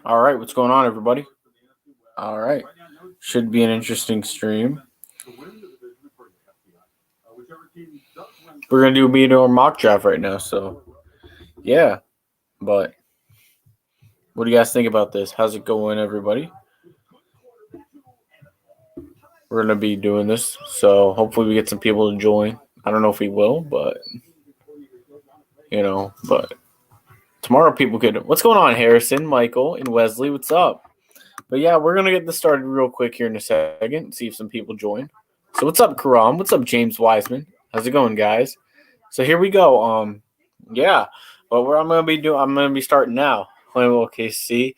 All right, what's going on, everybody? All right, should be an interesting stream. We're gonna do a mock draft right now, so yeah. But what do you guys think about this? How's it going, everybody? We're gonna be doing this, so hopefully we get some people to join. I don't know if we will, but but tomorrow people could. What's going on, Harrison, Michael, and Wesley? What's up? But yeah, we're gonna get this started real quick here in a second. See if some people join. So what's up, Karam? What's up, James Wiseman? How's it going, guys? So here we go. Yeah. But what I'm gonna be starting now. OKC.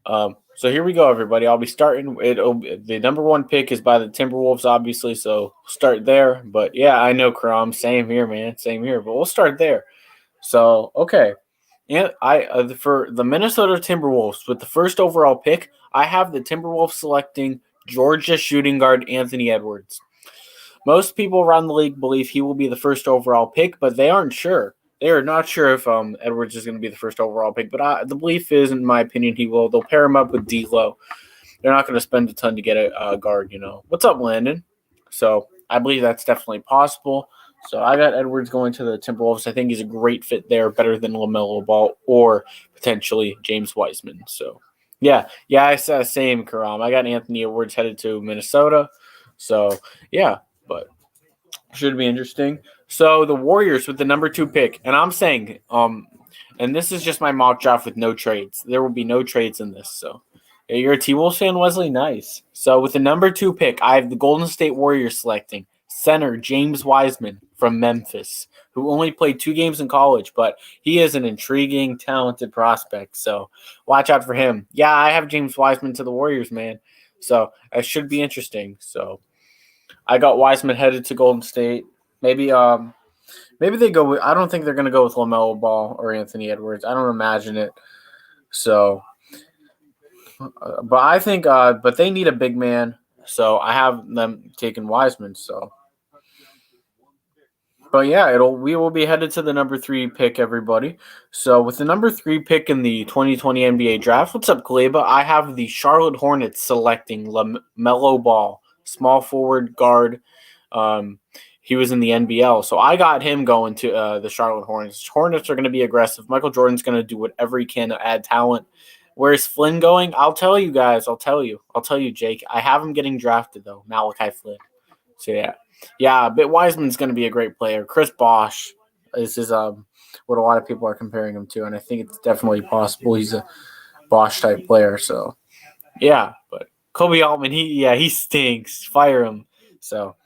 So here we go, everybody. I'll be starting. The number one pick is by the Timberwolves, obviously. So start there. But yeah, I know, Karam. Same here, man. Same here. But we'll start there. So okay. Yeah, for the Minnesota Timberwolves with the first overall pick, I have the Timberwolves selecting Georgia shooting guard Anthony Edwards. Most people around the league believe he will be the first overall pick, but they aren't sure. They are not sure if Edwards is going to be the first overall pick, but the belief is, in my opinion, he will. They'll pair him up with D'Lo. They're not going to spend a ton to get a guard, What's up, Landon? So I believe that's definitely possible. So I got Edwards going to the Timberwolves. I think he's a great fit there, better than LaMelo Ball or potentially James Wiseman. So, yeah, I said same, Karam. I got Anthony Edwards headed to Minnesota. So, yeah, but should be interesting. So the Warriors with the number 2 pick, and I'm saying, and this is just my mock draft with no trades. There will be no trades in this. So, yeah, you're a T-Wolves fan, Wesley? Nice. So with the number 2 pick, I have the Golden State Warriors selecting center James Wiseman from Memphis, who only played 2 games in college, but he is an intriguing, talented prospect. So watch out for him. Yeah, I have James Wiseman to the Warriors, man. So it should be interesting. So I got Wiseman headed to Golden State. Maybe they go with, I don't think they're going to go with LaMelo Ball or Anthony Edwards. I don't imagine it. So but I think but they need a big man. So I have them taking Wiseman. So but yeah, we will be headed to the number 3 pick, everybody. So with the number 3 pick in the 2020 NBA draft, what's up, Kaleba? I have the Charlotte Hornets selecting LaMelo Ball, small forward guard. He was in the NBL, so I got him going to the Charlotte Hornets. Hornets are going to be aggressive. Michael Jordan's going to do whatever he can to add talent. Where's Flynn going? I'll tell you guys. I'll tell you, Jake. I have him getting drafted, though, Malachi Flynn. So, yeah. Yeah, but Wiseman's going to be a great player. Chris Bosh is what a lot of people are comparing him to, and I think it's definitely possible he's a Bosh-type player. So, yeah. But Kobe Altman, he stinks. Fire him. So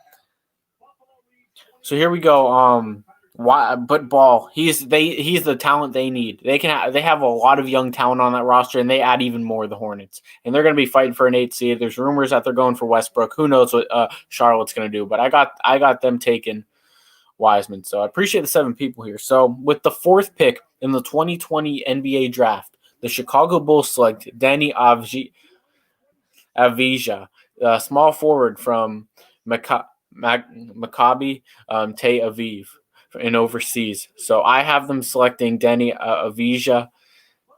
here we go. But Ball, he's the talent they need. They have a lot of young talent on that roster, and they add even more, the Hornets, and they're going to be fighting for an 8th seed. There's rumors that they're going for Westbrook. Who knows what Charlotte's going to do? But I got them taking Wiseman. So I appreciate the 7 people here. So with the 4th pick in the 2020 NBA draft, the Chicago Bulls select Danny Avdija, small forward from Maccabi Tel Aviv in overseas. So I have them selecting Danny Avdija,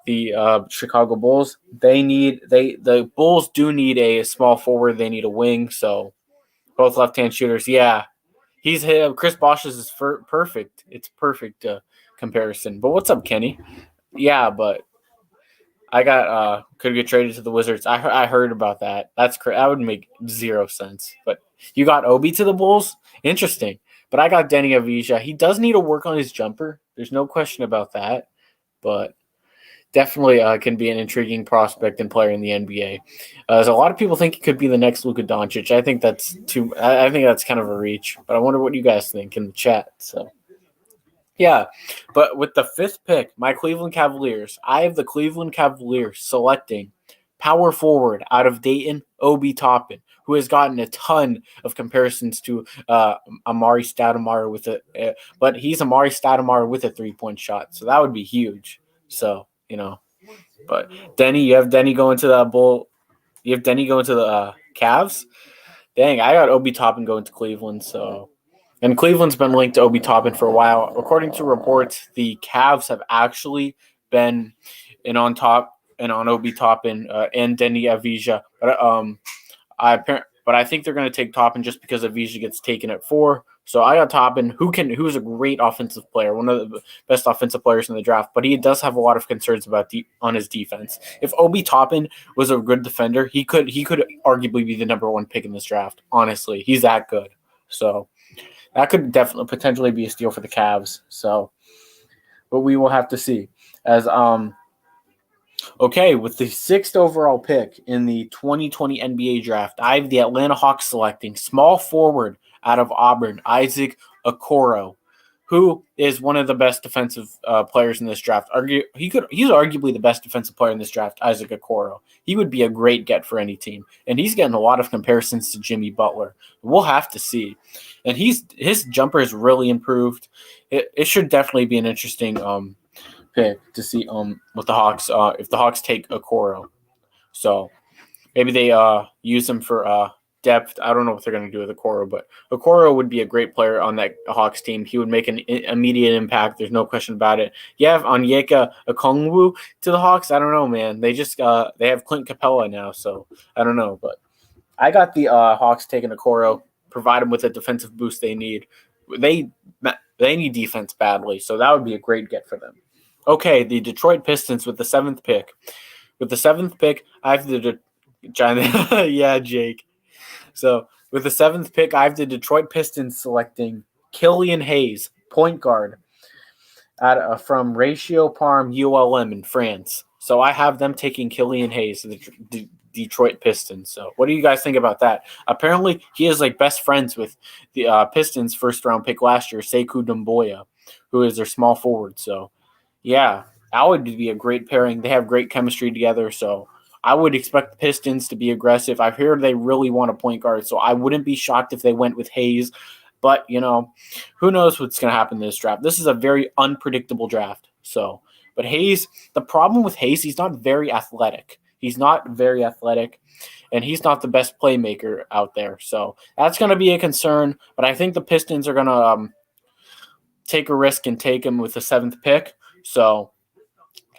the Chicago Bulls. The Bulls do need a small forward. They need a wing. So both left-hand shooters. Yeah, Chris Bosh is perfect. It's perfect comparison. But what's up, Kenny? Yeah, but I got could get traded to the Wizards. I heard about that. That would make 0 sense. But you got Obi to the Bulls? Interesting. But I got Danny Avdija. He does need to work on his jumper. There's no question about that. But definitely can be an intriguing prospect and player in the NBA. As a lot of people think he could be the next Luka Doncic. I think that's kind of a reach. But I wonder what you guys think in the chat. So yeah, but with the 5th pick, my Cleveland Cavaliers, I have the Cleveland Cavaliers selecting power forward out of Dayton, Obi Toppin, who has gotten a ton of comparisons to Amari Stoudemire but he's Amari Stoudemire with a 3-point shot, so that would be huge. So but you have Denny going to the Bull. You have Denny going to the Cavs. Dang, I got Obi Toppin going to Cleveland, so. And Cleveland's been linked to Obi Toppin for a while. According to reports, the Cavs have actually been in on top and on Obi Toppin and Denny Avija. But I think they're going to take Toppin just because Avija gets taken at 4. So I got Toppin, who's a great offensive player, one of the best offensive players in the draft. But he does have a lot of concerns on his defense. If Obi Toppin was a good defender, he could arguably be the number 1 pick in this draft. Honestly, he's that good. So that could definitely potentially be a steal for the Cavs. So, but we will have to see. Okay, with the 6th overall pick in the 2020 NBA draft, I have the Atlanta Hawks selecting small forward out of Auburn, Isaac Okoro, who is one of the best defensive players in this draft. He's arguably the best defensive player in this draft, Isaac Okoro. He would be a great get for any team, and he's getting a lot of comparisons to Jimmy Butler. We'll have to see. And his jumper has really improved. It should definitely be an interesting pick to see with the Hawks if the Hawks take Okoro. So maybe they use him for depth. I don't know what they're going to do with Okoro, but Okoro would be a great player on that Hawks team. He would make an immediate impact. There's no question about it. You have Onyeka Okongwu to the Hawks. I don't know, man. They just they have Clint Capella now, so I don't know. But I got the Hawks taking Okoro, provide them with a defensive boost they need. They need defense badly, so that would be a great get for them. Okay, the Detroit Pistons with the 7th pick. With the 7th pick, I have the yeah, Jake. So with the 7th pick, I have the Detroit Pistons selecting Killian Hayes, point guard, from Ratio Parm ULM in France. So I have them taking Killian Hayes, the Detroit Pistons. So what do you guys think about that? Apparently, he is like best friends with the Pistons' first-round pick last year, Sekou Doumbouya, who is their small forward. So yeah, that would be a great pairing. They have great chemistry together, so I would expect the Pistons to be aggressive. I've heard they really want a point guard, so I wouldn't be shocked if they went with Hayes. But, who knows what's going to happen in this draft. This is a very unpredictable draft. But Hayes, the problem with Hayes, he's not very athletic. And he's not the best playmaker out there. So that's going to be a concern. But I think the Pistons are going to take a risk and take him with the 7th pick. So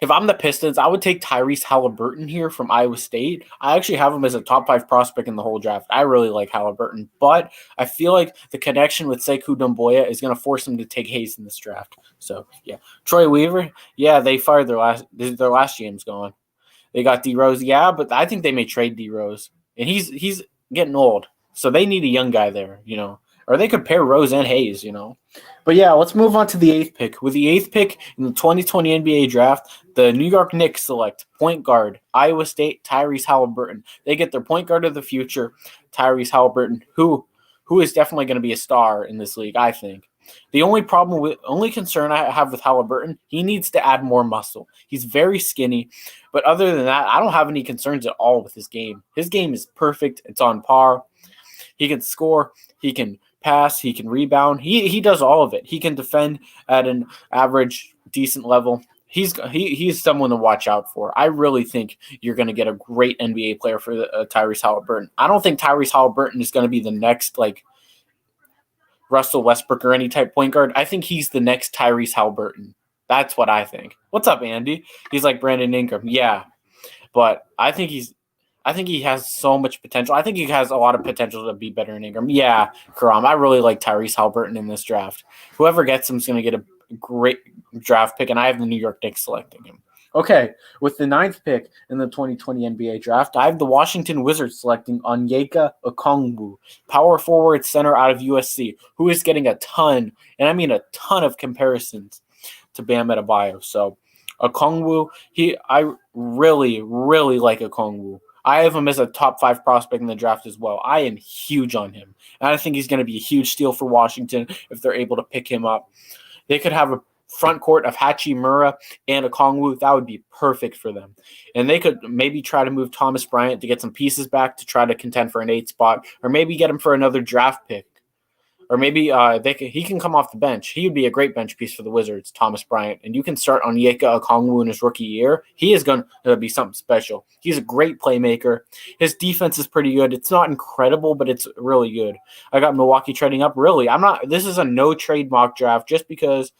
if I'm the Pistons, I would take Tyrese Halliburton here from Iowa State. I actually have him as a top 5 prospect in the whole draft. I really like Halliburton, but I feel like the connection with Sekou Doumbouya is going to force him to take Hayes in this draft. So, yeah. Troy Weaver, yeah, they fired their last GM's gone. They got D Rose, yeah, but I think they may trade D Rose. And he's getting old. So they need a young guy there, Or they could pair Rose and Hayes, But yeah, let's move on to the 8th pick. With the 8th pick in the 2020 NBA draft, the New York Knicks select point guard, Iowa State, Tyrese Halliburton. They get their point guard of the future, Tyrese Halliburton, who is definitely going to be a star in this league, I think. The only concern I have with Halliburton, he needs to add more muscle. He's very skinny, but other than that, I don't have any concerns at all with his game. His game is perfect. It's on par. He can score. He can pass. He can rebound. He does all of it. He can defend at an average, decent level. He's someone to watch out for. I really think you're going to get a great NBA player for Tyrese Halliburton. I don't think Tyrese Halliburton is going to be the next Russell Westbrook or any type point guard. I think he's the next Tyrese Halliburton. That's what I think. What's up, Andy? He's like Brandon Ingram. Yeah, but I think he has so much potential. I think he has a lot of potential to be better than Ingram. Yeah, Karam, I really like Tyrese Halliburton in this draft. Whoever gets him is going to get a great draft pick, and I have the New York Knicks selecting him. Okay, with the 9th pick in the 2020 NBA draft, I have the Washington Wizards selecting Onyeka Okongwu, power forward center out of USC, who is getting a ton, and I mean a ton of comparisons to Bam Adebayo. So Okongwu, I really, really like Okongwu. I have him as a top 5 prospect in the draft as well. I am huge on him. And I think he's going to be a huge steal for Washington if they're able to pick him up. They could have a front court of Hachimura and Okongwu. That would be perfect for them. And they could maybe try to move Thomas Bryant to get some pieces back to try to contend for an 8 spot, or maybe get him for another draft pick. Or maybe he can come off the bench. He would be a great bench piece for the Wizards, Thomas Bryant. And you can start Onyeka Okongwu in his rookie year. He is going to be something special. He's a great playmaker. His defense is pretty good. It's not incredible, but it's really good. I got Milwaukee trading up. Really, this is a no-trade mock draft just because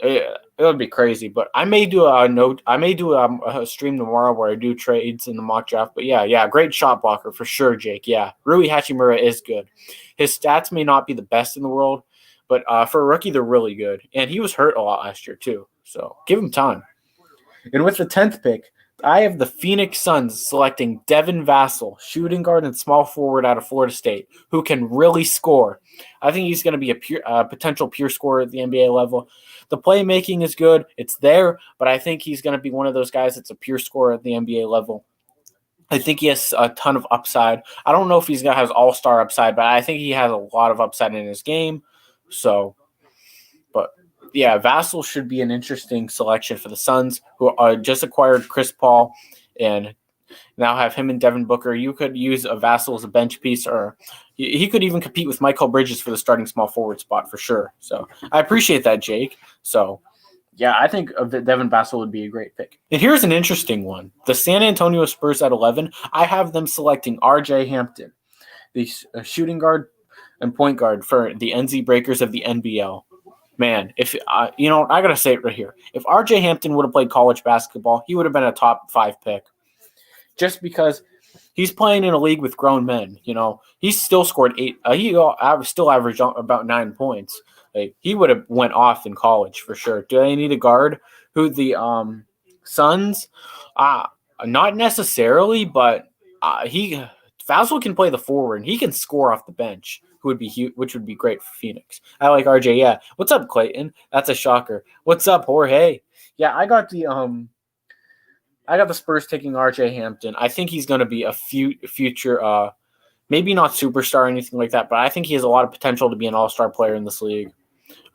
it would be crazy. But I may do a stream tomorrow where I do trades in the mock draft. But yeah, great shot blocker for sure, Jake. Yeah, Rui Hachimura is good. His stats may not be the best in the world, but for a rookie, they're really good. And he was hurt a lot last year too, so give him time. And with the 10th pick, I have the Phoenix Suns selecting Devin Vassell, shooting guard and small forward out of Florida State, who can really score. I think he's going to be a potential pure scorer at the NBA level. The playmaking is good. It's there, but I think he's going to be one of those guys that's a pure scorer at the NBA level. I think he has a ton of upside. I don't know if he's going to have all-star upside, but I think he has a lot of upside in his game. So, but yeah, Vassell should be an interesting selection for the Suns, who just acquired Chris Paul and now have him and Devin Booker. You could use a Vassell as a bench piece, or he could even compete with Michael Bridges for the starting small forward spot for sure. So I appreciate that, Jake. So yeah, I think Devin Vassell would be a great pick. And here's an interesting one. The San Antonio Spurs at 11, I have them selecting R.J. Hampton, the shooting guard and point guard for the NZ Breakers of the NBL. Man, if I got to say it right here. If R.J. Hampton would have played college basketball, he would have been a top 5 pick. Just because he's playing in a league with grown men. He's still scored 8. He still averaged about 9 points. He would have went off in college for sure. Do they need a guard? Who the Suns? Not necessarily, but Vassell can play the forward and he can score off the bench, which would be great for Phoenix. I like RJ. Yeah. What's up, Clayton? That's a shocker. What's up, Jorge? Yeah, I got the Spurs taking RJ Hampton. I think he's going to be a future, maybe not superstar or anything like that, but I think he has a lot of potential to be an all-star player in this league.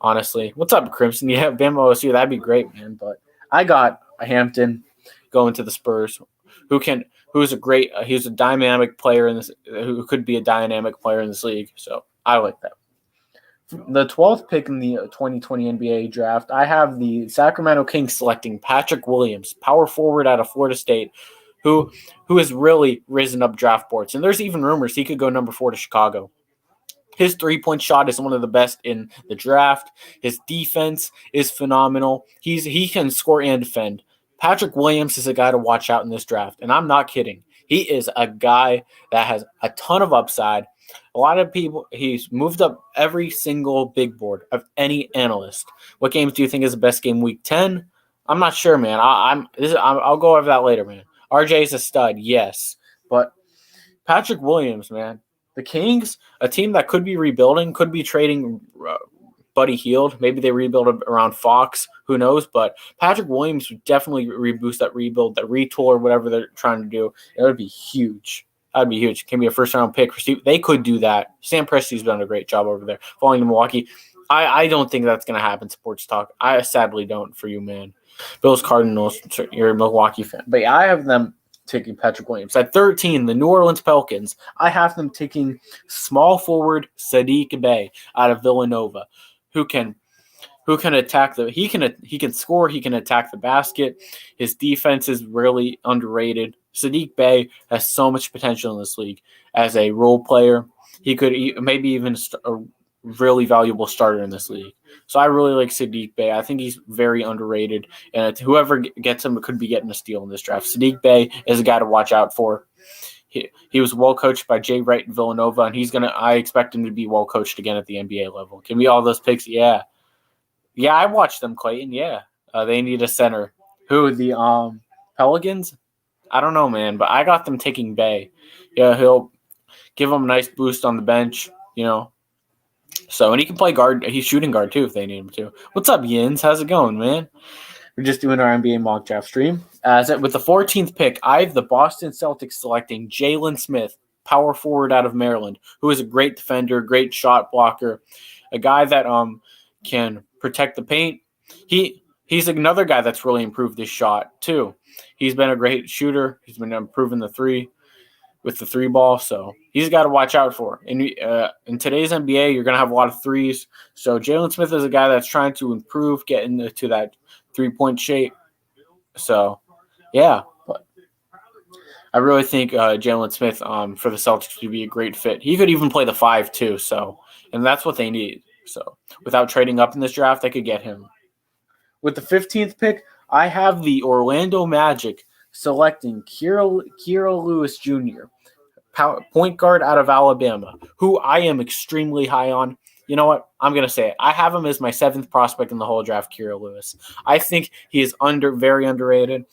Honestly, what's up, Crimson? Yeah, Bam OSU, that'd be great, man. But I got a Hampton going to the Spurs, who's a dynamic player in this, who could be a dynamic player in this league. So I like that. The 12th pick in the 2020 NBA draft, I have the Sacramento Kings selecting Patrick Williams, power forward out of Florida State, who has really risen up draft boards. And there's even rumors he could go number 4 to Chicago. His three-point shot is one of the best in the draft. His defense is phenomenal. He can score and defend. Patrick Williams is a guy to watch out in this draft, and I'm not kidding. He is a guy that has a ton of upside. A lot of people, he's moved up every single big board of any analyst. What games do you think is the best game? Week 10? I'm not sure, man. I'll go over that later, man. RJ is a stud, yes, but Patrick Williams, man. The Kings, a team that could be rebuilding, could be trading Buddy Hield. Maybe they rebuild around Fox. Who knows? But Patrick Williams would definitely reboost that rebuild, that retool, or whatever they're trying to do. It would be huge. That would be huge. It can be a first-round pick for Steve. They could do that. Sam Presti's done a great job over there, falling to Milwaukee. I don't think that's going to happen, Sports Talk. I sadly don't for you, man. Bills, Cardinals, you're a Milwaukee fan. But yeah, I have them taking Patrick Williams. At 13, the New Orleans Pelicans, I have them taking small forward Saddiq Bey out of Villanova, who can attack he can score, he can attack the basket. His defense is really underrated. Saddiq Bey has so much potential in this league as a role player. He could maybe even a really valuable starter in this league. So I really like Saddiq Bey. I think he's very underrated, and whoever gets him could be getting a steal in this draft. Saddiq Bey is a guy to watch out for. He was well coached by Jay Wright in Villanova, and I expect him to be well coached again at the NBA level. Can we all those picks? Yeah, I watched them, Clayton. Yeah, they need a center. Who, the Pelicans? I don't know, man, but I got them taking Bey. Yeah, he'll give them a nice boost on the bench, So, and he can play guard. He's shooting guard, too, if they need him to. What's up, Yins? How's it going, man? We're just doing our NBA mock draft stream. With the 14th pick, I have the Boston Celtics selecting Jalen Smith, power forward out of Maryland, who is a great defender, great shot blocker, a guy that can protect the paint. He's another guy that's really improved his shot, too. He's been a great shooter. He's been improving the three. with the three ball. So he's got to watch out for. In today's NBA, you're going to have a lot of threes. So Jalen Smith is a guy that's trying to improve, get into that 3-point shape. So, yeah. But I really think Jalen Smith for the Celtics would be a great fit. He could even play the 5 too. So, and that's what they need. So without trading up in this draft, they could get him. With the 15th pick, I have the Orlando Magic selecting Kira Lewis Jr., point guard out of Alabama, who I am extremely high on. You know what? I'm going to say it. I have him as my 7th prospect in the whole draft, Kira Lewis. I think he is very underrated.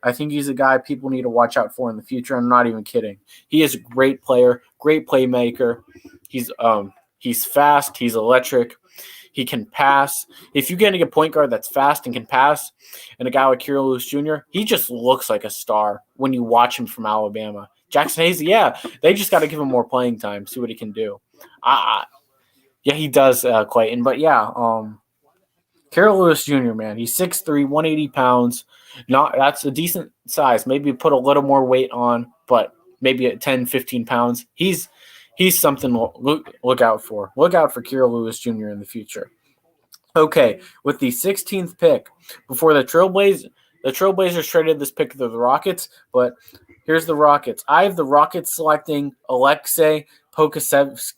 I think he's a guy people need to watch out for in the future. I'm not even kidding. He is a great player, great playmaker. He's fast. He's electric. He can pass. If you're getting a point guard that's fast and can pass, and a guy like Kira Lewis Jr., he just looks like a star when you watch him from Alabama. Jackson Hayes, yeah, they just got to give him more playing time, see what he can do. Yeah, he does, Clayton. But yeah, Kira Lewis Jr., man, he's 6'3", 180 pounds. That's a decent size. Maybe put a little more weight on, but maybe at 10, 15 pounds. He's something to look out for. Look out for Kira Lewis Jr. in the future. Okay, with the 16th pick, before the Trailblazers traded this pick to the Rockets, but here's the Rockets. I have the Rockets selecting Alexei Pokusevski,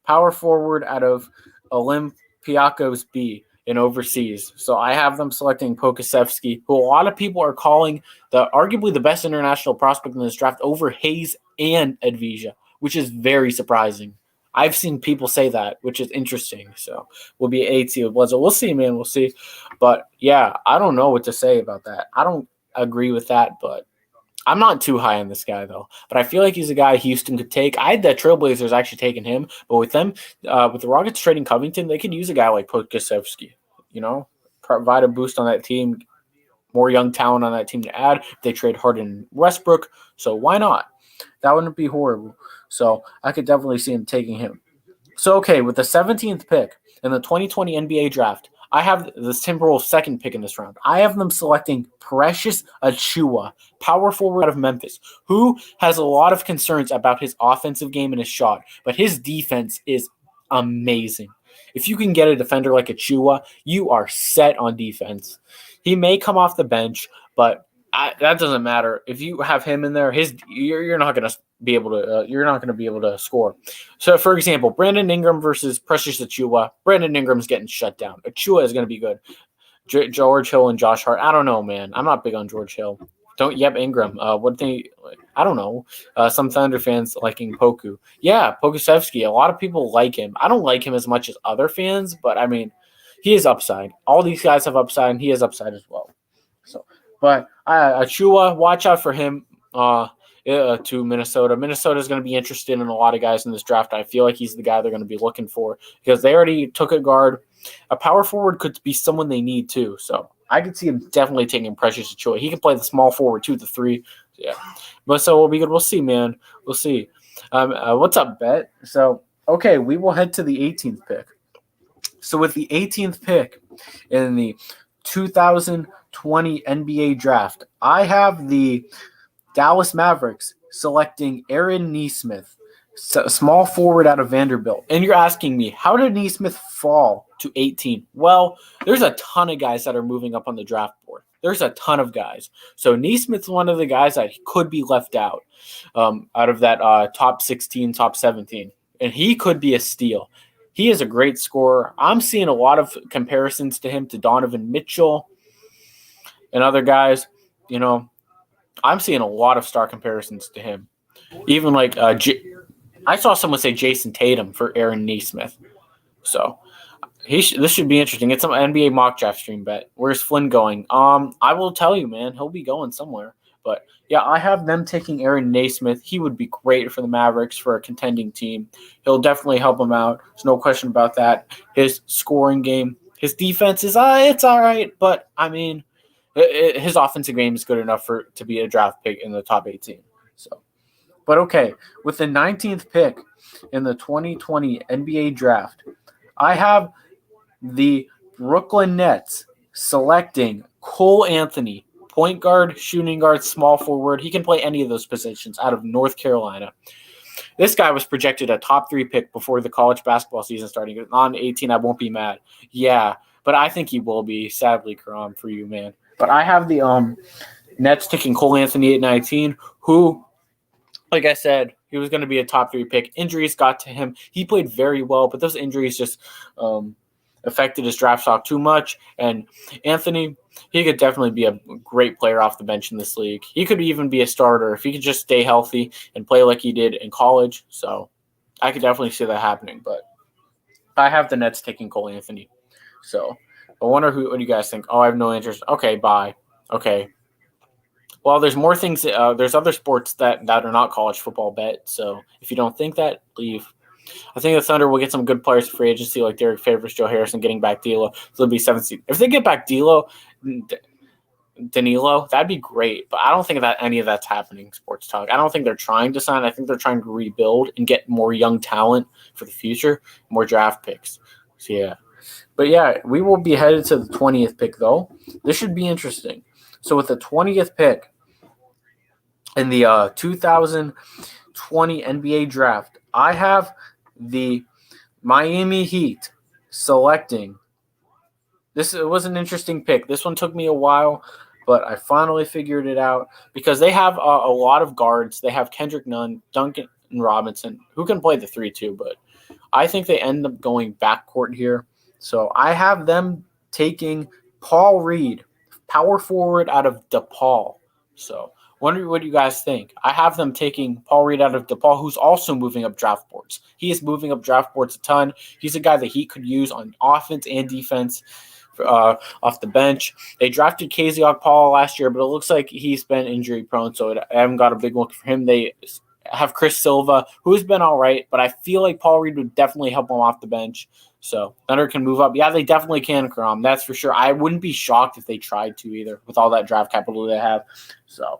power forward out of Olympiacos B in overseas. So I have them selecting Pokusevski, who a lot of people are calling arguably the best international prospect in this draft over Hayes and Advisha, which is very surprising. I've seen people say that, which is interesting. So we'll be 8 seed with Bledsoe. We'll see, man. We'll see. But yeah, I don't know what to say about that. I don't agree with that, but I'm not too high on this guy, though. But I feel like he's a guy Houston could take. I had the Trailblazers actually taking him, but with them, with the Rockets trading Covington, they could use a guy like Pokusevski, provide a boost on that team, more young talent on that team to add. They trade Harden and Westbrook, so why not? That wouldn't be horrible. So I could definitely see him taking him. So, okay, with the 17th pick in the 2020 NBA draft, I have the Timberwolves' second pick in this round. I have them selecting Precious Achiuwa, power forward out of Memphis, who has a lot of concerns about his offensive game and his shot, but his defense is amazing. If you can get a defender like Achiuwa, you are set on defense. He may come off the bench, but that doesn't matter. If you have him in there, you're not going to be able to score. So, for example, Brandon Ingram versus Precious Achiuwa. Brandon Ingram's getting shut down. Achiuwa is going to be good. George Hill and Josh Hart. I don't know, man. I'm not big on George Hill. Ingram. I don't know. Some Thunder fans liking Poku. Yeah, Pokusevski. A lot of people like him. I don't like him as much as other fans, but I mean, he is upside. All these guys have upside, and he has upside as well. So, but Achiuwa, watch out for him to Minnesota. Minnesota is going to be interested in a lot of guys in this draft. I feel like he's the guy they're going to be looking for because they already took a guard. A power forward could be someone they need too. So I could see him definitely taking Precious Achiuwa. He can play the small forward too, the 3. Yeah, but so we'll be good. We'll see, man. We'll see. What's up, Bet? So okay, we will head to the 18th pick. So with the 18th pick in the 2020 NBA draft, I have the Dallas Mavericks selecting Aaron Nesmith, small forward out of Vanderbilt. And you're asking me, how did Nesmith fall to 18? Well, there's a ton of guys that are moving up on the draft board. There's a ton of guys. So Nesmith's one of the guys that could be left out of that top 16, top 17. And he could be a steal. He is a great scorer. I'm seeing a lot of comparisons to him, to Donovan Mitchell and other guys. I'm seeing a lot of star comparisons to him. Even like I saw someone say Jason Tatum for Aaron Nesmith. So this should be interesting. It's an NBA mock draft stream, Bet. Where's Flynn going? I will tell you, man. He'll be going somewhere. But yeah, I have them taking Aaron Nesmith. He would be great for the Mavericks, for a contending team. He'll definitely help them out. There's no question about that. His scoring game, his defense is it's all right, but I mean, his offensive game is good enough to be a draft pick in the top 18. So, but okay, with the 19th pick in the 2020 NBA draft, I have the Brooklyn Nets selecting Cole Anthony, point guard, shooting guard, small forward. He can play any of those positions out of North Carolina. This guy was projected a top 3 pick before the college basketball season starting. On 18, I won't be mad. Yeah, but I think he will be, sadly, Karam, for you, man. But I have the Nets taking Cole Anthony at 19, who, like I said, he was going to be a top 3 pick. Injuries got to him. He played very well, but those injuries just affected his draft stock too much. And Anthony, he could definitely be a great player off the bench in this league. He could even be a starter if he could just stay healthy and play like he did in college. So I could definitely see that happening. But I have the Nets taking Cole Anthony. So I wonder what do you guys think? Oh, I have no interest. Okay, bye. Okay. Well, there's more things. There's other sports that are not college football bet. So if you don't think that, leave. I think the Thunder will get some good players for free agency, like Derek Favors, Joe Harrison, getting back D'Lo. So they'll be 7th seed. If they get back Danilo, that'd be great. But I don't think that any of that's happening. Sports talk. I don't think they're trying to sign. I think they're trying to rebuild and get more young talent for the future, more draft picks. So yeah, but yeah, we will be headed to the 20th pick though. This should be interesting. So with the 20th pick in the 2020 NBA draft, I have the Miami Heat selecting. This was an interesting pick. This one took me a while, but I finally figured it out because they have a lot of guards. They have Kendrick Nunn, Duncan Robinson, who can play the 3 too, but I think they end up going backcourt here. So I have them taking Paul Reed, power forward out of DePaul. So wonder what you guys think. I have them taking Paul Reed out of DePaul, who's also moving up draft boards. He is moving up draft boards a ton. He's a guy that he could use on offense and defense off the bench. They drafted KZ Paul last year, but it looks like he's been injury prone, so I haven't got a big look for him. They have Chris Silva, who's been all right, but I feel like Paul Reed would definitely help him off the bench. So Thunder can move up. Yeah, they definitely can, Karam. That's for sure. I wouldn't be shocked if they tried to either with all that draft capital they have. So,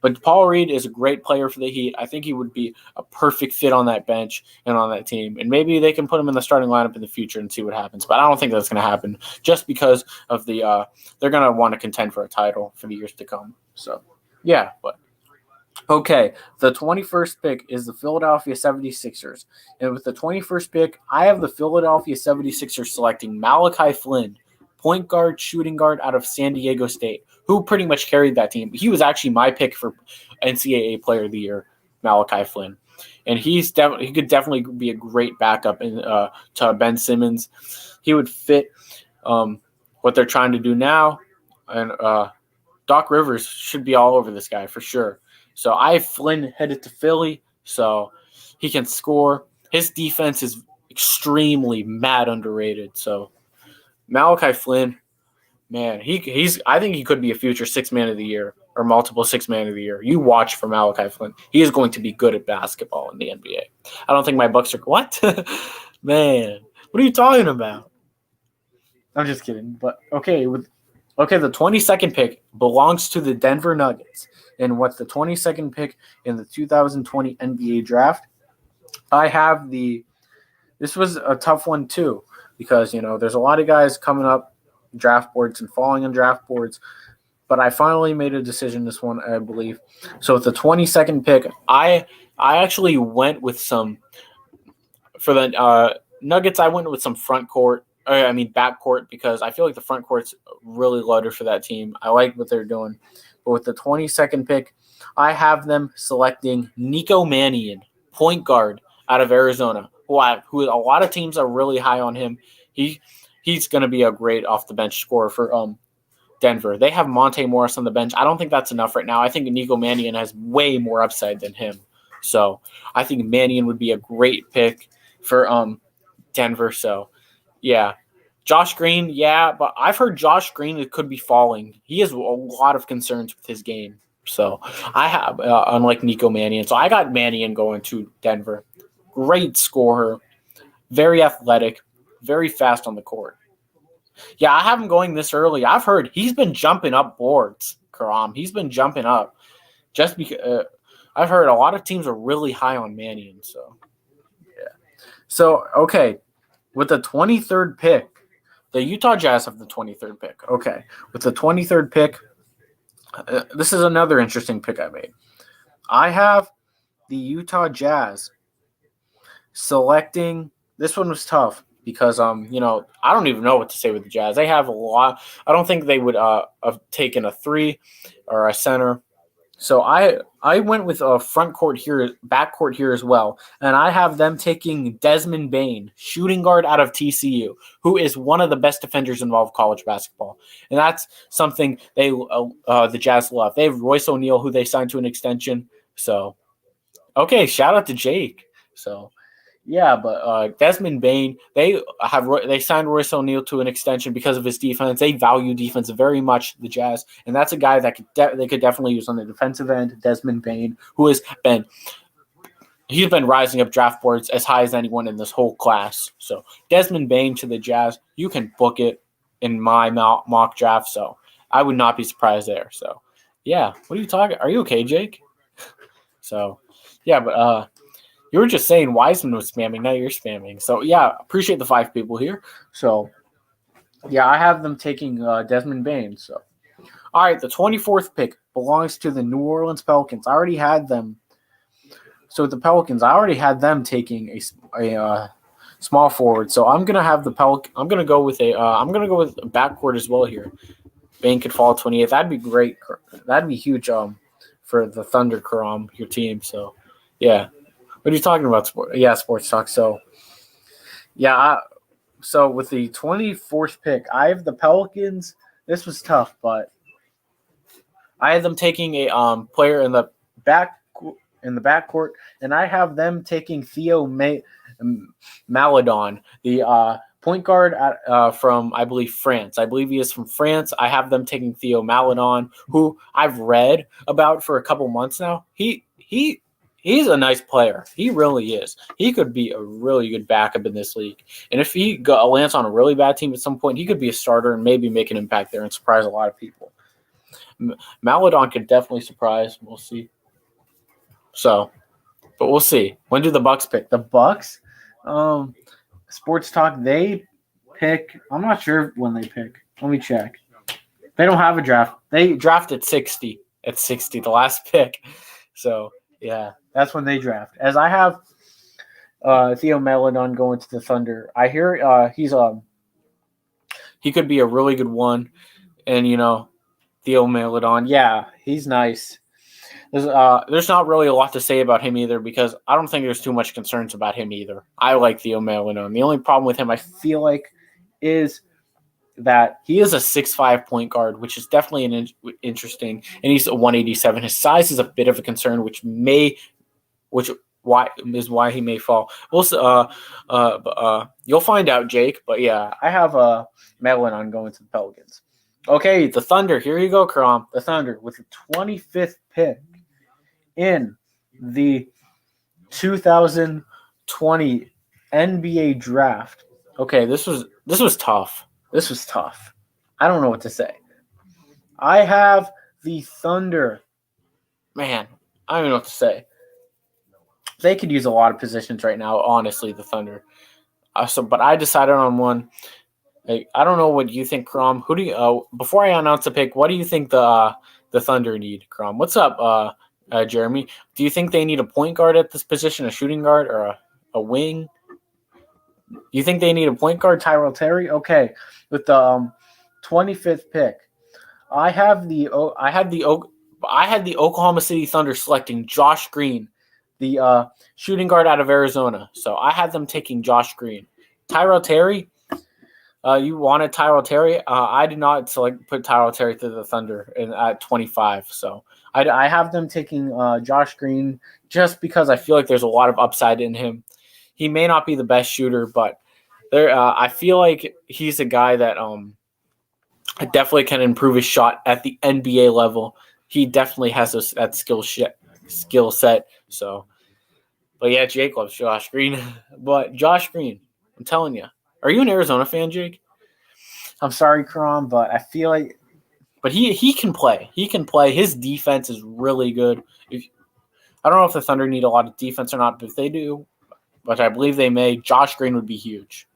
but Paul Reed is a great player for the Heat. I think he would be a perfect fit on that bench and on that team. And maybe they can put him in the starting lineup in the future and see what happens. But I don't think that's going to happen just because of the they're going to want to contend for a title for the years to come. So, yeah, but okay, the 21st pick is the Philadelphia 76ers. And with the 21st pick, I have the Philadelphia 76ers selecting Malachi Flynn, point guard, shooting guard out of San Diego State, who pretty much carried that team. He was actually my pick for NCAA Player of the Year, Malachi Flynn. And he could definitely be a great backup to Ben Simmons. He would fit what they're trying to do now. And Doc Rivers should be all over this guy for sure. So I have Flynn headed to Philly, so he can score. His defense is extremely mad underrated. So Malachi Flynn, man, I think he could be a future 6th man of the year or multiple 6th man of the year. You watch for Malachi Flynn. He is going to be good at basketball in the NBA. I don't think my Bucks are what? Man, what are you talking about? I'm just kidding. But okay, the 22nd pick belongs to the Denver Nuggets. And what's the 22nd pick in the 2020 NBA draft? I have this was a tough one too, because, there's a lot of guys coming up draft boards and falling on draft boards, but I finally made a decision this one, I believe. So with the 22nd pick, I actually went with for the Nuggets, I went with some backcourt, because I feel like the front court's really loaded for that team. I like what they're doing. But with the 22nd pick, I have them selecting Nico Mannion, point guard out of Arizona, who a lot of teams are really high on him. He's going to be a great off-the-bench scorer for Denver. They have Monte Morris on the bench. I don't think that's enough right now. I think Nico Mannion has way more upside than him. So I think Mannion would be a great pick for Denver. So, yeah. Josh Green, yeah, but I've heard Josh Green could be falling. He has a lot of concerns with his game. So I have, unlike Nico Mannion. So I got Mannion going to Denver. Great scorer, very athletic, very fast on the court. Yeah, I have him going this early. I've heard he's been jumping up boards, Karam. He's been jumping up just because I've heard a lot of teams are really high on Mannion. So, yeah. So, okay, with the 23rd pick, the Utah Jazz have the 23rd pick. Okay. With the 23rd pick, This is another interesting pick I made. I have the Utah Jazz selecting. This one was tough because I don't even know what to say with the Jazz. They have a lot. I don't think they would have taken a 3 or a center. So I went with a front court here, back court here as well, and I have them taking Desmond Bane, shooting guard out of TCU, who is one of the best defenders in all of college basketball, and that's something the Jazz love. They have Royce O'Neal, who they signed to an extension. So okay, shout out to Jake. So yeah, but Desmond Bane, they signed Royce O'Neal to an extension because of his defense. They value defense very much, the Jazz, and that's a guy that they could definitely use on the defensive end. Desmond Bane, who he's been rising up draft boards as high as anyone in this whole class. So Desmond Bane to the Jazz, you can book it in my mock draft. So I would not be surprised there. So yeah, what are you talking? Are you okay, Jake? So yeah, but you were just saying Wiseman was spamming. Now you're spamming. So, yeah, appreciate the 5 people here. So, yeah, I have them taking Desmond Bane. So, all right, the 24th pick belongs to the New Orleans Pelicans. I already had them. So, the Pelicans, I already had them taking a small forward. So, I'm gonna have the I'm gonna go with a backcourt as well here. Bane could fall 28th. That'd be great. That'd be huge. For the Thunder, Karam, your team. So, yeah. What are you talking about? Sports talk. So, yeah. So with the 24th pick, I have the Pelicans. This was tough, but I had them taking a player in the backcourt, and I have them taking Theo Maledon, the point guard from, I believe, France. I believe he is from France. I have them taking Theo Maledon, who I've read about for a couple months now. He's a nice player. He really is. He could be a really good backup in this league. And if he lands on a really bad team at some point, he could be a starter and maybe make an impact there and surprise a lot of people. Maledon could definitely surprise. We'll see. So, but we'll see. When do the Bucks pick? The Bucks, Sports Talk, they pick. I'm not sure when they pick. Let me check. They don't have a draft. They draft at 60. At 60, the last pick. So, yeah. That's when they draft. As I have Theo Maledon going to the Thunder. I hear he could be a really good one. And, Theo Maledon, yeah, he's nice. There's not really a lot to say about him either because I don't think there's too much concerns about him either. I like Theo Maledon. The only problem with him, I feel like, is that he is a 6'5" point guard, which is definitely interesting, and he's a 187. His size is a bit of a concern, which why he may fall. You'll find out, Jake. But yeah, I have Maledon going to the Pelicans. Okay, the Thunder. Here you go, Karam. The Thunder with the 25th pick in the 2020 NBA draft. Okay, this was tough. This was tough. I don't know what to say. I have the Thunder. Man, I don't know what to say. They could use a lot of positions right now, honestly, the Thunder. But I decided on one. I don't know what you think, Karam. Who do you? Before I announce the pick, what do you think the Thunder need, Karam? What's up, Jeremy? Do you think they need a point guard at this position, a shooting guard, or a wing? You think they need a point guard, Tyrell Terry? Okay, with the 25th pick, I had the Oklahoma City Thunder selecting Josh Green, the shooting guard out of Arizona. So I had them taking Josh Green. Tyrell Terry, you wanted Tyrell Terry. I did not put Tyrell Terry to the Thunder at 25. So I have them taking Josh Green just because I feel like there's a lot of upside in him. He may not be the best shooter, but I feel like he's a guy that definitely can improve his shot at the NBA level. He definitely has that skill set. So, but yeah, Jake loves Josh Green. But Josh Green, I'm telling you, are you an Arizona fan, Jake? I'm sorry, Karam, but I feel like, but he can play. He can play. His defense is really good. I don't know if the Thunder need a lot of defense or not, but if they do, but I believe they may, Josh Green would be huge.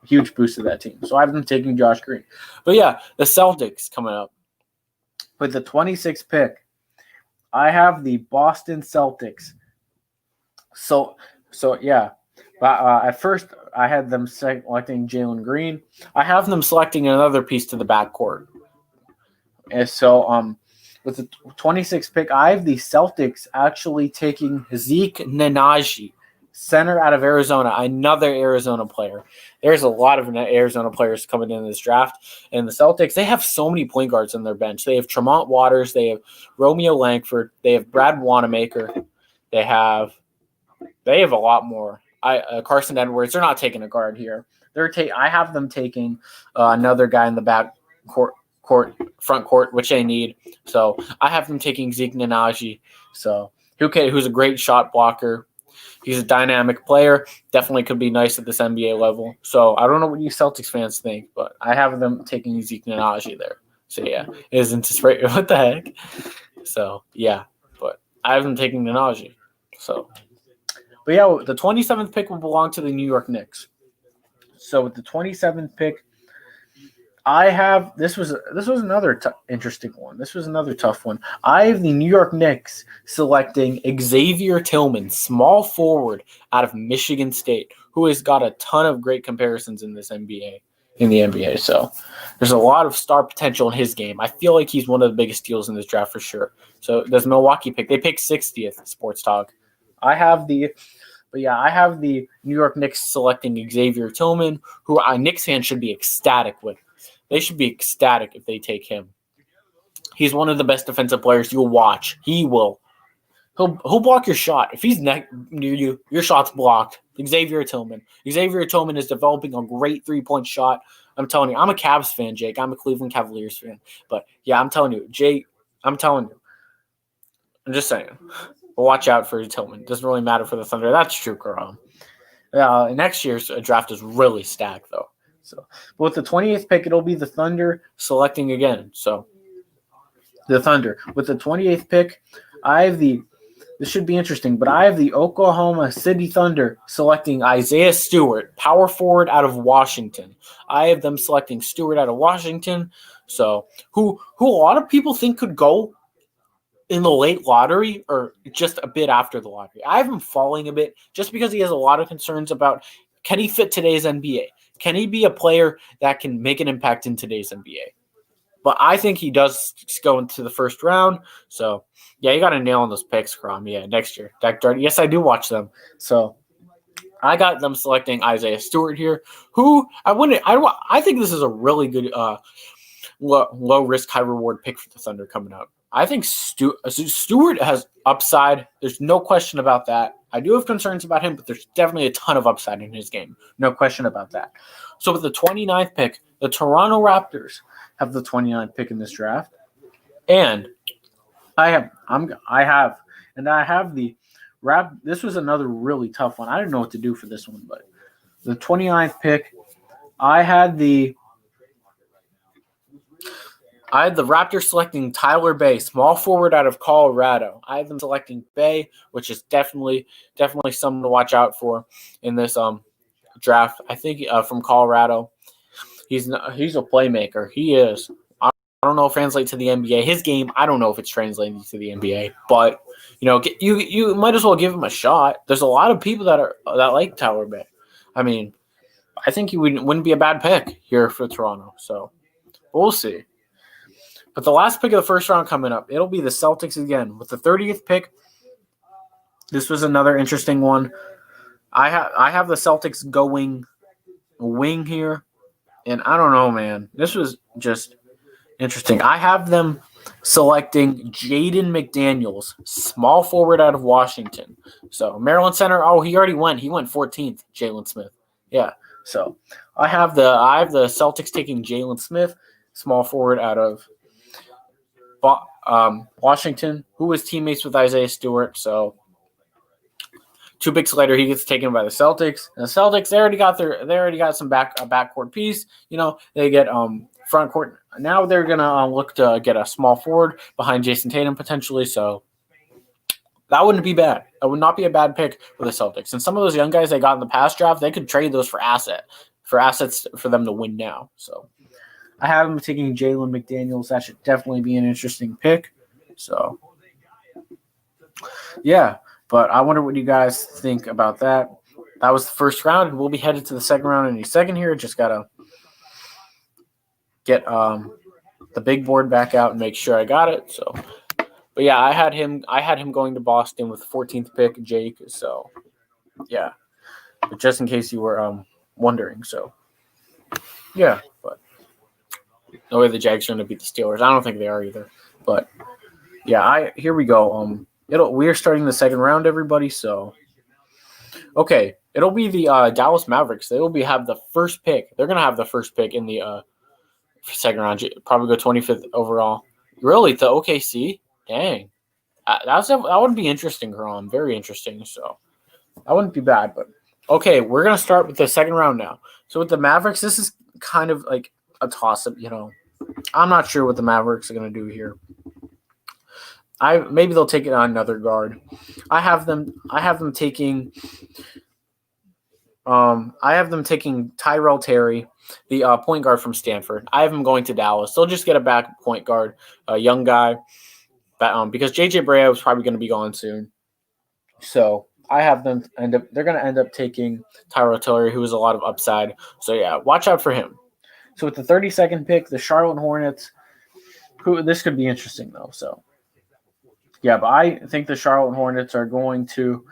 Huge boost to that team. So I have them taking Josh Green. But yeah, the Celtics coming up. With the 26th pick, I have the Boston Celtics. So yeah. At first, I had them selecting Jalen Green. I have them selecting another piece to the backcourt. And so, with the 26th pick, I have the Celtics actually taking Zeke Nnaji, center out of Arizona, another Arizona player. There's a lot of Arizona players coming in this draft. And the Celtics, they have so many point guards on their bench. They have Tremont Waters. They have Romeo Langford. They have Brad Wanamaker. They have a lot more. Carson Edwards. They're not taking a guard here. I have them taking another guy in the back front court, which they need. So I have them taking Zeke Nnaji. So who's a great shot blocker. He's a dynamic player. Definitely could be nice at this NBA level. So I don't know what you Celtics fans think, but I have them taking Zeke Nnaji there. So yeah, isn't this right? What the heck? So yeah, but I have them taking Nnaji. So. But yeah, the 27th pick will belong to the New York Knicks. So with the 27th pick, I have this was another interesting one. This was another tough one. I have the New York Knicks selecting Xavier Tillman, small forward out of Michigan State, who has got a ton of great comparisons in the NBA. So there's a lot of star potential in his game. I feel like he's one of the biggest steals in this draft for sure. So does Milwaukee pick? They pick 60th. Sports Talk. I have the New York Knicks selecting Xavier Tillman, who Knicks fans should be ecstatic with. They should be ecstatic if they take him. He's one of the best defensive players you'll watch. He will. He'll block your shot. If he's near you, your shot's blocked. Xavier Tillman. Xavier Tillman is developing a great three-point shot. I'm telling you, I'm a Cavs fan, Jake. I'm a Cleveland Cavaliers fan. But yeah, I'm telling you, Jake, I'm just saying. Watch out for Tillman. Doesn't really matter for the Thunder. That's true, Karam. Next year's draft is really stacked, though. So, but with the 28th pick, it'll be the Thunder selecting again. So, the Thunder. With the 28th pick, this should be interesting, but I have the Oklahoma City Thunder selecting Isaiah Stewart, power forward out of Washington. I have them selecting Stewart out of Washington. So, who a lot of people think could go in the late lottery or just a bit after the lottery. I have him falling a bit just because he has a lot of concerns about, can he fit today's NBA? Can he be a player that can make an impact in today's NBA? But I think he does go into the first round. So, yeah, you got to nail on those picks, Crom. Yeah, next year. Yes, I do watch them. So, I got them selecting Isaiah Stewart here, who I think this is a really good low risk, high reward pick for the Thunder coming up. I think Stewart has upside. There's no question about that. I do have concerns about him, but there's definitely a ton of upside in his game. No question about that. So with the 29th pick, the Toronto Raptors have the 29th pick in this draft. And I have the Rap. This was another really tough one. I didn't know what to do for this one, but the 29th pick, I had the Raptors selecting Tyler Bay, small forward out of Colorado. I have them selecting Bay, which is definitely something to watch out for in this draft. I think from Colorado, he's a playmaker. He is. I don't know if it translates to the NBA. His game, I don't know if it's translating to the NBA, but you might as well give him a shot. There's a lot of people that like Tyler Bay. I mean, I think he wouldn't be a bad pick here for Toronto. So we'll see. But the last pick of the first round coming up, it'll be the Celtics again. With the 30th pick, this was another interesting one. I have the Celtics going wing here. And I don't know, man. This was just interesting. I have them selecting Jaden McDaniels, small forward out of Washington. So Maryland center, he already went. He went 14th, Jalen Smith. Yeah. So I have the Celtics taking Jalen Smith, small forward out of Washington, who was teammates with Isaiah Stewart. So 2 picks later, he gets taken by the Celtics. And the Celtics, they already got some backcourt piece. They get front court. Now they're gonna look to get a small forward behind Jason Tatum potentially. So that wouldn't be bad. That would not be a bad pick for the Celtics. And some of those young guys they got in the past draft, they could trade those for assets for them to win now. So I have him taking Jalen McDaniels. That should definitely be an interesting pick. So, yeah. But I wonder what you guys think about that. That was the first round. We'll be headed to the second round in a second here. Just got to get the big board back out and make sure I got it. So, but yeah, I had him going to Boston with the 14th pick, Jake. So, yeah. But just in case you were wondering. So, yeah. But no way the Jags are going to beat the Steelers. I don't think they are either. But yeah, here we go. We are starting the second round, everybody. So, okay, it'll be the Dallas Mavericks. They will have the first pick. They're gonna have the first pick in the second round. Probably go 25th overall. Really, the OKC? Dang, that would be interesting, Karam. Very interesting. So that wouldn't be bad. But okay, we're gonna start with the second round now. So with the Mavericks, this is kind of like a toss-up. I'm not sure what the Mavericks are gonna do here. Maybe they'll take it on another guard. I have them taking Tyrell Terry, the point guard from Stanford. I have him going to Dallas. They'll just get a back point guard, a young guy, because JJ Barea is probably going to be gone soon. So I have them they're going to end up taking Tyrell Terry, who has a lot of upside. So yeah, watch out for him. So with the 32nd pick, the Charlotte Hornets, this could be interesting though. So yeah, but I think the Charlotte Hornets are going to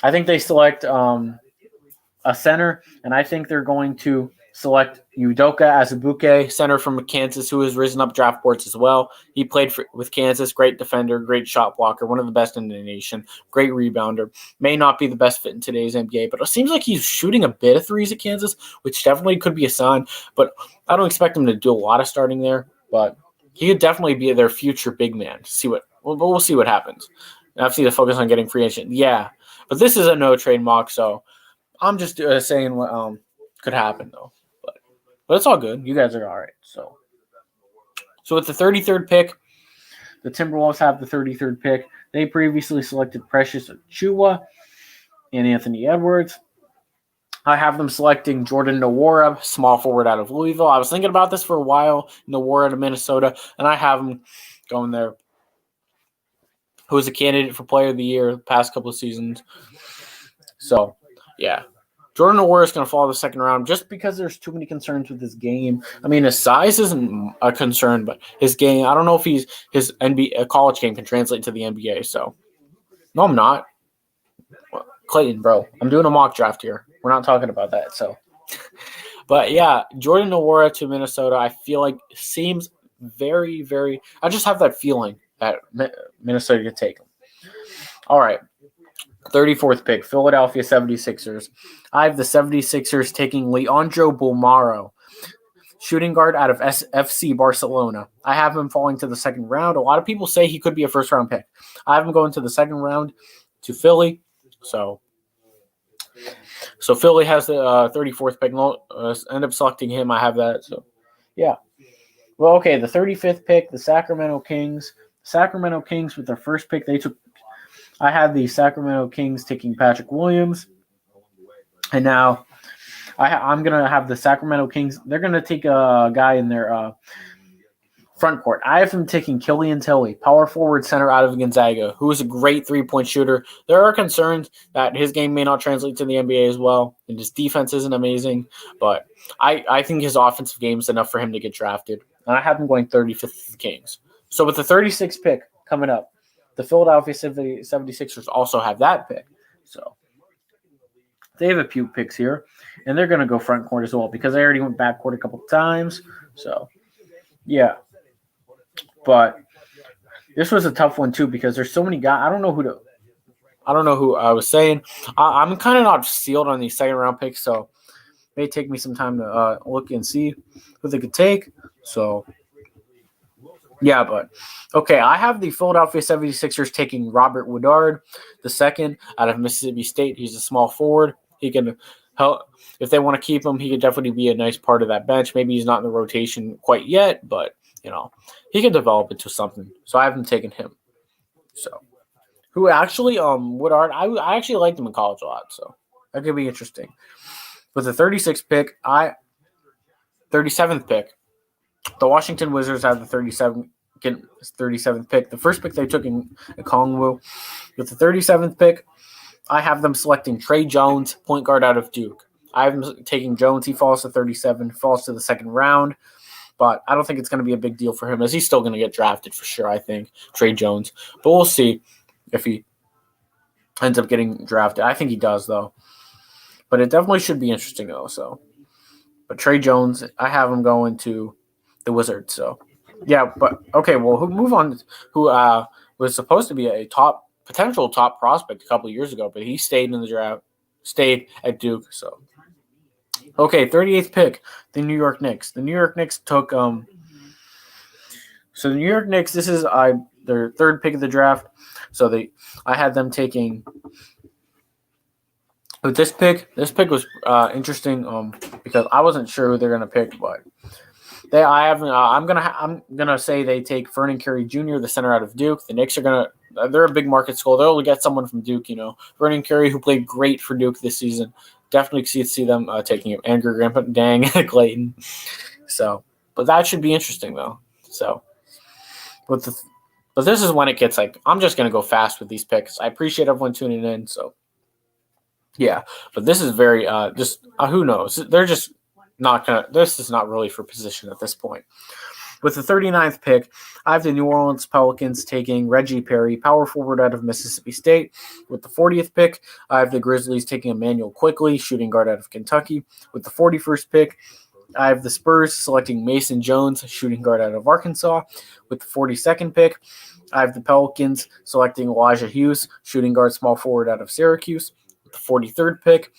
I think they select a center, and I think they're going to select Udoka Azubuike, center from Kansas, who has risen up draft boards as well. He played with Kansas, great defender, great shot blocker, one of the best in the nation, great rebounder. May not be the best fit in today's NBA, but it seems like he's shooting a bit of threes at Kansas, which definitely could be a sign, but I don't expect him to do a lot of starting there, but he could definitely be their future big man. We'll see what happens. FC to focus on getting free agent. Yeah, but this is a no-trade mock, so I'm just saying what could happen, though. But it's all good. You guys are all right. So with the 33rd pick, the Timberwolves have the 33rd pick. They previously selected Precious Achiuwa and Anthony Edwards. I have them selecting Jordan Nwora, small forward out of Louisville. I was thinking about this for a while, Nwora out of Minnesota, and I have him going there, who was a candidate for Player of the Year the past couple of seasons. So, yeah. Jordan Nwora is going to fall the second round just because there's too many concerns with his game. I mean, his size isn't a concern, but his game, I don't know if his NBA college game can translate to the NBA. So, no, I'm not. Clayton, bro, I'm doing a mock draft here. We're not talking about that. So, but yeah, Jordan Nwora to Minnesota, I feel like seems very, very. I just have that feeling that Minnesota could take him. All right. 34th pick, Philadelphia 76ers. I have the 76ers taking Leandro Bolmaro, shooting guard out of FC Barcelona. I have him falling to the second round. A lot of people say he could be a first-round pick. I have him going to the second round to Philly. So Philly has the 34th pick. End up selecting him. I have that. So, yeah. Well, okay, the 35th pick, the Sacramento Kings. Sacramento Kings with their first pick, I had the Sacramento Kings taking Patrick Williams. And now I'm going to have the Sacramento Kings. They're going to take a guy in their front court. I have them taking Killian Tilly, power forward center out of Gonzaga, who is a great three-point shooter. There are concerns that his game may not translate to the NBA as well, and his defense isn't amazing. But I think his offensive game is enough for him to get drafted. And I have him going 35th to the Kings. So with the 36th pick coming up, the Philadelphia 76ers also have that pick. So they have a few picks here, and they're going to go front court as well because they already went back court a couple of times. So, yeah. But this was a tough one, too, because there's so many guys. I don't know who I was saying. I'm kind of not sealed on these second-round picks, so it may take me some time to look and see who they could take. So, yeah, but okay, I have the Philadelphia 76ers taking Robert Woodard, the second out of Mississippi State. He's a small forward. He can help if they want to keep him. He could definitely be a nice part of that bench. Maybe he's not in the rotation quite yet, but he can develop into something. So I haven't taken him. So who actually Woodard? I actually liked him in college a lot, so that could be interesting. With the 36th pick, 37th pick. The Washington Wizards have the 37th pick. The first pick they took in Okongwu. With the 37th pick, I have them selecting Trey Jones, point guard out of Duke. I have them taking Jones. He falls to 37, falls to the second round. But I don't think it's going to be a big deal for him, as he's still going to get drafted for sure, I think, Trey Jones. But we'll see if he ends up getting drafted. I think he does, though. But it definitely should be interesting, though. But Trey Jones, I have him going to the Wizards. So, yeah. But, okay, well, we'll move on. Who was supposed to be a potential top prospect a couple of years ago, but he stayed in the draft, stayed at Duke. So, okay, 38th pick, the New York Knicks. The New York Knicks took so the New York Knicks, this is their third pick of the draft. So I had them taking with this pick. This pick was interesting because I wasn't sure who they're gonna pick, but I'm gonna say they take Vernon Carey Jr., the center out of Duke. The Knicks they're a big market school. They'll get someone from Duke, Vernon Carey, who played great for Duke this season. Definitely see them taking him. Andrew Grandpa, dang, Clayton. So, but that should be interesting though. So, but this is when it gets I'm just gonna go fast with these picks. I appreciate everyone tuning in. So, yeah, but this is very who knows? They're just not gonna. This is not really for position at this point. With the 39th pick, I have the New Orleans Pelicans taking Reggie Perry, power forward out of Mississippi State. With the 40th pick, I have the Grizzlies taking Emmanuel Quickley, shooting guard out of Kentucky. With the 41st pick, I have the Spurs selecting Mason Jones, shooting guard out of Arkansas. With the 42nd pick, I have the Pelicans selecting Elijah Hughes, shooting guard small forward out of Syracuse. With the 43rd pick,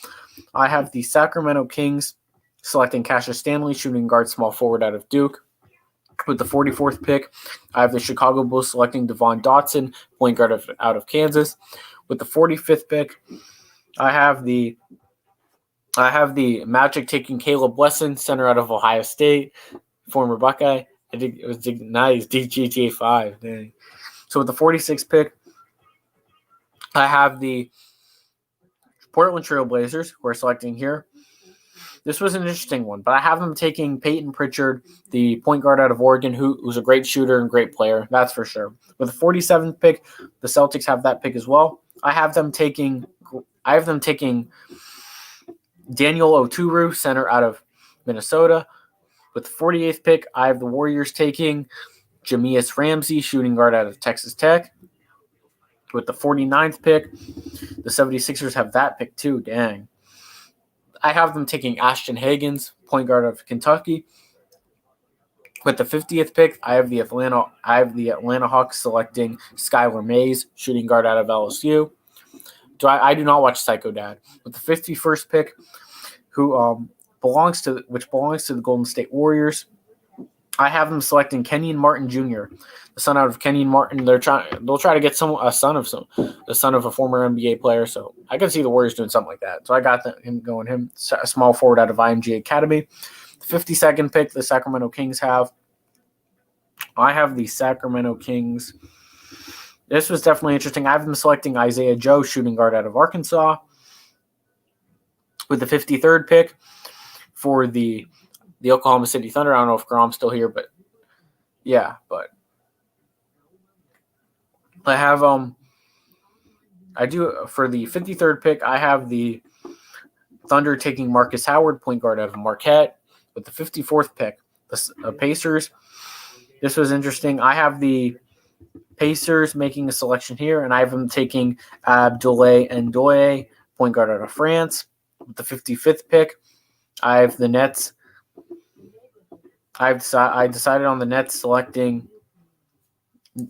I have the Sacramento Kings selecting Cassius Stanley, shooting guard small forward out of Duke. With the 44th pick, I have the Chicago Bulls selecting Devon Dotson, point guard out of Kansas. With the 45th pick, I have the Magic taking Caleb Wesson, center out of Ohio State, former Buckeye. I think it was nice, DGTA 5. Dang. So with the 46th pick, I have the Portland Trail Blazers, who are selecting here. This was an interesting one, but I have them taking Peyton Pritchard, the point guard out of Oregon, who's a great shooter and great player, that's for sure. With the 47th pick, the Celtics have that pick as well. I have them taking Daniel Oturu, center out of Minnesota. With the 48th pick, I have the Warriors taking Jamias Ramsey, shooting guard out of Texas Tech. With the 49th pick, the 76ers have that pick too, dang. I have them taking Ashton Higgins, point guard of Kentucky. With the 50th pick, I have the Atlanta Hawks selecting Skylar Mays, shooting guard out of LSU. I do not watch Psycho Dad. With the 51st pick, which belongs to the Golden State Warriors, I have them selecting Kenyon Martin Jr., the son out of Kenyon Martin. They'll try to get the son of a former NBA player. So I can see the Warriors doing something like that. So I got him a small forward out of IMG Academy. The 52nd pick, the Sacramento Kings have. I have the Sacramento Kings. This was definitely interesting. I have them selecting Isaiah Joe, shooting guard out of Arkansas. With the 53rd pick for the Oklahoma City Thunder. I don't know if Grom's still here, but yeah, but I have I do for the 53rd pick, I have the Thunder taking Marcus Howard, point guard out of Marquette. With the 54th pick, the Pacers. This was interesting. I have the Pacers making a selection here, and I have them taking Abdoulaye Ndoye, point guard out of France. With the 55th pick, I have the Nets. I decided on the Nets selecting.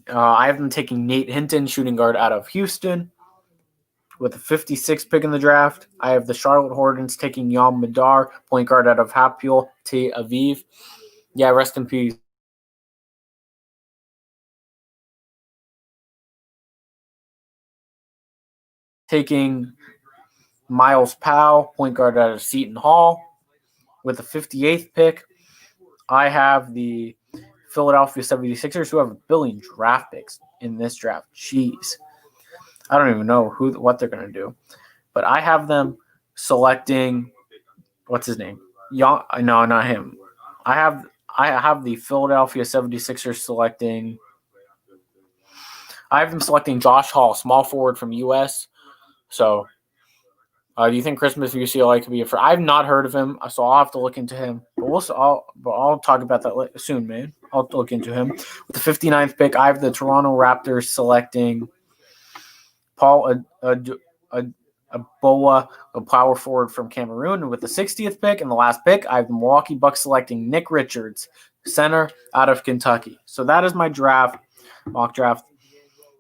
I have them taking Nate Hinton, shooting guard out of Houston. With the 56th pick in the draft, I have the Charlotte Hornets taking Yam Madar, point guard out of Hapoel Tel Aviv. Yeah, rest in peace. Taking Miles Powell, point guard out of Seton Hall. With the 58th pick, I have the Philadelphia 76ers, who have a billion draft picks in this draft. Jeez. I don't even know what they're going to do. But I have them selecting, what's his name? No, not him. I have the Philadelphia 76ers selecting. I have them selecting Josh Hall, small forward from US. So, do you think Christmas UCLA could be a? I've not heard of him, so I'll have to look into him. But I'll talk about that soon, man. I'll look into him. With the 59th pick, I have the Toronto Raptors selecting Paul Aboa, a power forward from Cameroon. And with the 60th pick and the last pick, I have the Milwaukee Bucks selecting Nick Richards, center out of Kentucky. So that is my mock draft.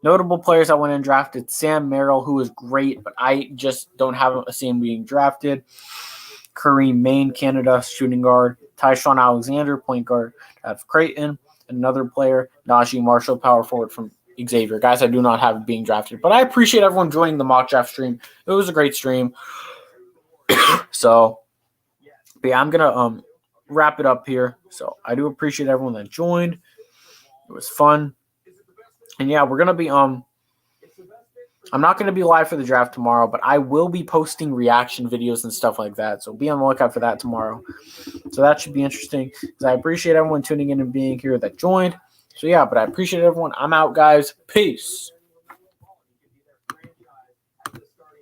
Notable players I went and drafted: Sam Merrill, who is great, but I just don't have a him being drafted. Kareem Maine, Canada, shooting guard. Tyshawn Alexander, point guard out of Creighton. Another player, Najee Marshall, power forward from Xavier. Guys, I do not have being drafted, but I appreciate everyone joining the mock draft stream. It was a great stream. So, but yeah, I'm gonna wrap it up here. So I do appreciate everyone that joined. It was fun. And yeah, we're gonna be I'm not gonna be live for the draft tomorrow, but I will be posting reaction videos and stuff like that. So be on the lookout for that tomorrow. So that should be interesting. Because I appreciate everyone tuning in and being here that joined. So yeah, but I appreciate everyone. I'm out, guys. Peace.